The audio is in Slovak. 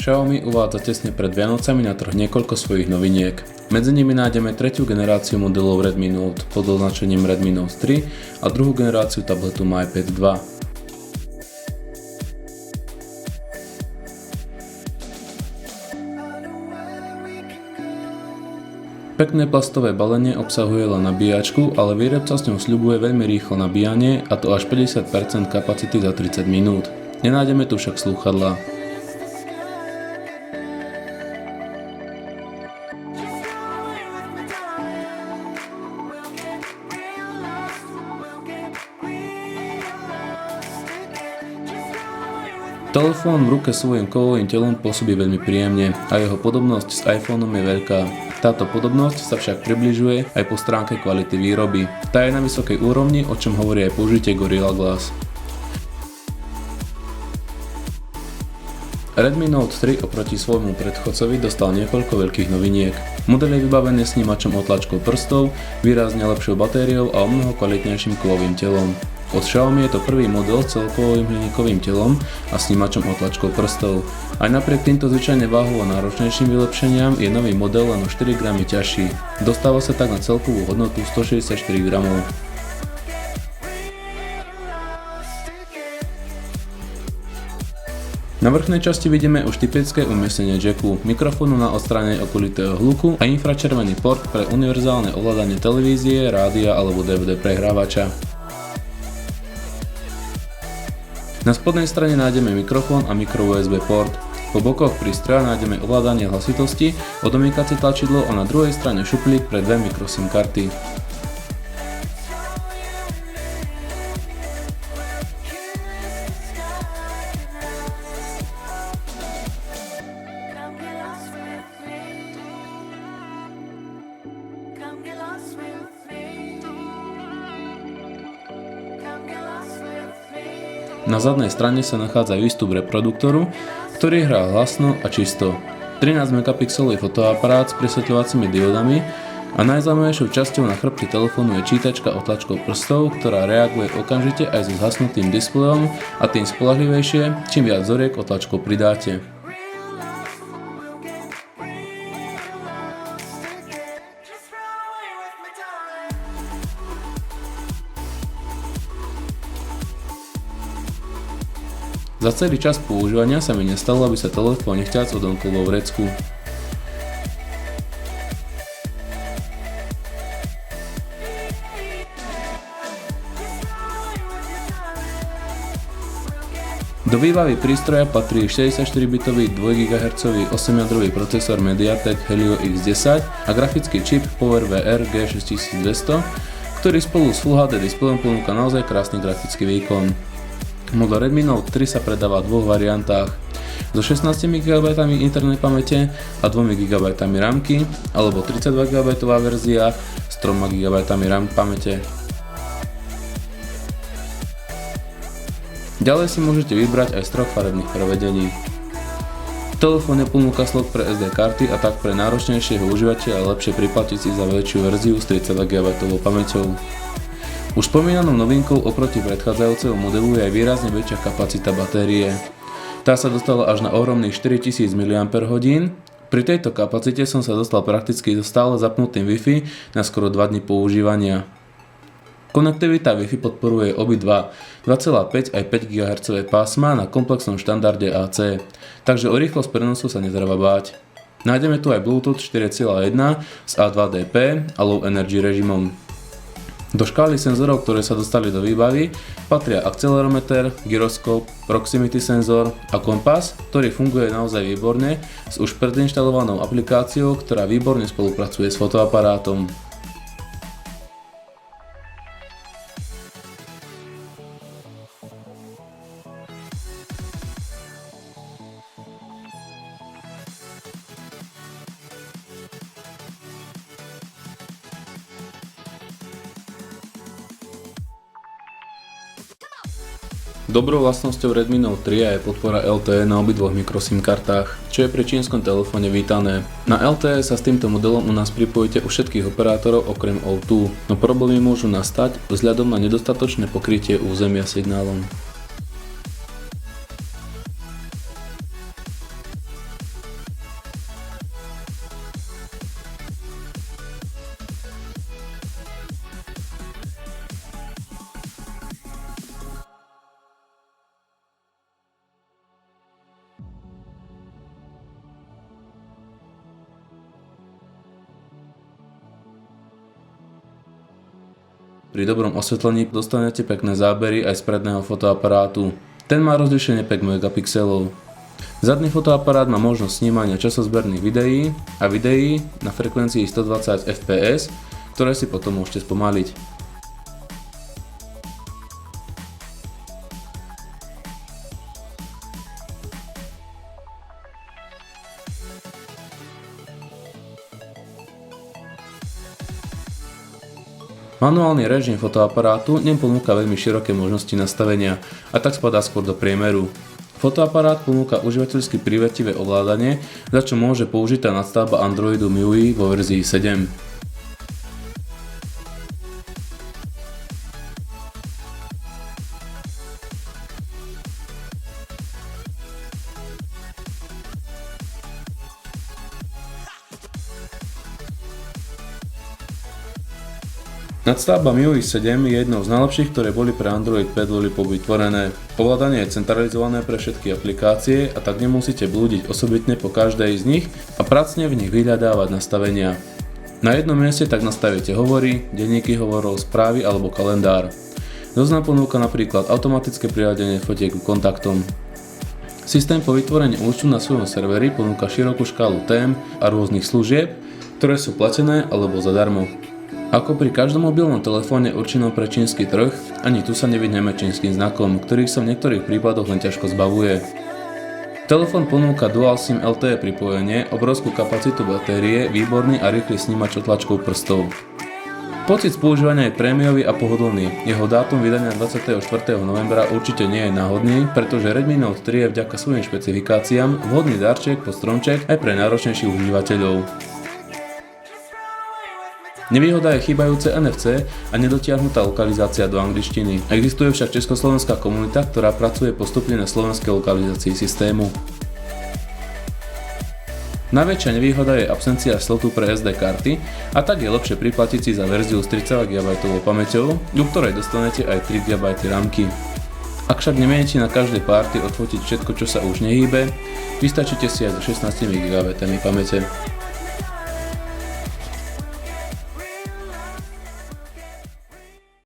Xiaomi uvádza tesne pred Vianocami na trh niekoľko svojich noviniek. Medzi nimi nájdeme tretiu generáciu modelov Redmi Note pod označením Redmi Note 3 a druhú generáciu tabletu MyPad 2. Pekné plastové balenie obsahuje len nabíjačku, ale výrobca s ňou sľubuje veľmi rýchlo nabíjanie, a to až 50% kapacity za 30 minút. Nenájdeme tu však slúchadlá. Telefón v ruke svojím kovovým telom pôsobí veľmi príjemne a jeho podobnosť s iPhoneom je veľká. Táto podobnosť sa však približuje aj po stránke kvality výroby. Tá je na vysokej úrovni, o čom hovorí aj použitie Gorilla Glass. Redmi Note 3 oproti svojmu predchodcovi dostal niekoľko veľkých noviniek. Model je vybavený snímačom otlačkov prstov, výrazne lepšou batériou a omnoho kvalitnejším kovovým telom. Od Xiaomi je to prvý model s celkovým hliníkovým telom a snímačom otlačkov prstov. Aj napriek týmto zvyčajne váhovo náročnejším vylepšeniam je nový model len o 4 g ťažší. Dostáva sa tak na celkovú hodnotu 164 g. Na vrchnej časti vidíme už typické umiestnenie jacku, mikrofónu na odstránenie okolitého hluku a infračervený port pre univerzálne ovládanie televízie, rádia alebo DVD prehrávača. Na spodnej strane nájdeme mikrofón a micro USB port. Po bokoch prístroja nájdeme ovládanie hlasitosti, odomýkacie tlačidlo a na druhej strane šuplík pre dve microSIM karty. Na zadnej strane sa nachádza výstup reproduktoru, ktorý hrá hlasno a čisto. 13 megapixelový fotoaparát s presvetľovacími diodami a najzaujímavejšou časťou na chrbte telefónu je čítačka otlačkov prstov, ktorá reaguje okamžite aj so zhasnutým displejom a tým spoľahlivejšie, čím viac vzoriek otlačkov pridáte. Za celý čas používania sa mi nestalo, aby sa telefón nechťac odomkol vo vrecku. Do výbavy prístroja patrí 64-bitový 2 GHz 8-jadrový procesor MediaTek Helio X10 a grafický čip PowerVR G6200, ktorý spolu s Full HD displejom ponúka naozaj krásny grafický výkon. Model Redmi Note 3 sa predáva v dvoch variantách, so 16 GB internej pamäte a 2 GB rámky, alebo 32 GB verzia s 3 GB RAM pamäte. Ďalej si môžete vybrať aj z troch farebných prevedení. Telefón neponúka slot pre SD karty a tak pre náročnejšieho užívateľa lepšie priplatiť si za väčšiu verziu s 32 GB pamäťou. Už spomínanou novinkou oproti predchádzajúceho modelu je aj výrazne väčšia kapacita batérie. Tá sa dostala až na ohromných 4000 mAh. Pri tejto kapacite som sa dostal prakticky so stále zapnutým Wi-Fi na skoro 2 dni používania. Konektivita Wi-Fi podporuje obidva 2,5 aj 5 GHz pásma na komplexnom štandarde AC, takže o rýchlosť prenosu sa netreba báť. Nájdeme tu aj Bluetooth 4.1 s A2DP a Low Energy režimom. Do škály senzorov, ktoré sa dostali do výbavy, patria akcelerometer, gyroskop, proximity senzor a kompas, ktorý funguje naozaj výborne s už predinštalovanou aplikáciou, ktorá výborne spolupracuje s fotoaparátom. Dobrou vlastnosťou Redmi Note 3 je podpora LTE na obidvoch microSIM kartách, čo je pri čínskom telefóne vítané. Na LTE sa s týmto modelom u nás pripojíte u všetkých operátorov okrem O2, no problémy môžu nastať vzhľadom na nedostatočné pokrytie územia signálom. Pri dobrom osvetlení dostanete pekné zábery aj z predného fotoaparátu. Ten má rozlíšenie 5 megapixelov. Zadný fotoaparát má možnosť snímania časozberných videí a videí na frekvencii 120 fps, ktoré si potom môžete spomaliť. Manuálny režim fotoaparátu neponúka veľmi široké možnosti nastavenia a tak spadá skôr do priemeru. Fotoaparát ponúka užívateľsky prívetivé ovládanie, za čo môže použitá nadstavba Androidu MIUI vo verzii 7. Nadstavba MIUI 7 je jednou z najlepších, ktoré boli pre Android 5 Lollipop vytvorené. Ovládanie je centralizované pre všetky aplikácie a tak nemusíte blúdiť osobitne po každej z nich a pracne v nich vyhľadávať nastavenia. Na jednom mieste tak nastavíte hovory, denníky hovorov, správy alebo kalendár. Zoznam ponúka napríklad automatické priradenie fotiek k kontaktom. Systém po vytvorení účtu na svojom serveri ponúka širokú škálu tém a rôznych služieb, ktoré sú platené alebo zadarmo. Ako pri každom mobilnom telefóne určenom pre čínsky trh, ani tu sa nevyhneme čínskym znakom, ktorých sa v niektorých prípadoch len ťažko zbavuje. Telefón ponúka Dual SIM LTE pripojenie, obrovskú kapacitu batérie, výborný a rýchly snímač otlačkov prstov. Pocit z používania je prémiový a pohodlný. Jeho dátum vydania 24. novembra určite nie je náhodný, pretože Redmi Note 3 je vďaka svojim špecifikáciám vhodný darček pod stromček aj pre náročnejších užívateľov. Nevýhoda je chýbajúce NFC a nedotiahnutá lokalizácia do angličtiny. Existuje však československá komunita, ktorá pracuje postupne na slovenskej lokalizácii systému. Najväčšia nevýhoda je absencia slotu pre SD karty a tak je lepšie priplatiť si za verziu s 30 GB pamäťou, u ktorej dostanete aj 3 GB rámky. Ak však nemienite na každej party odfotiť všetko, čo sa už nehýbe, vystačíte si aj so 16 GB pamäte.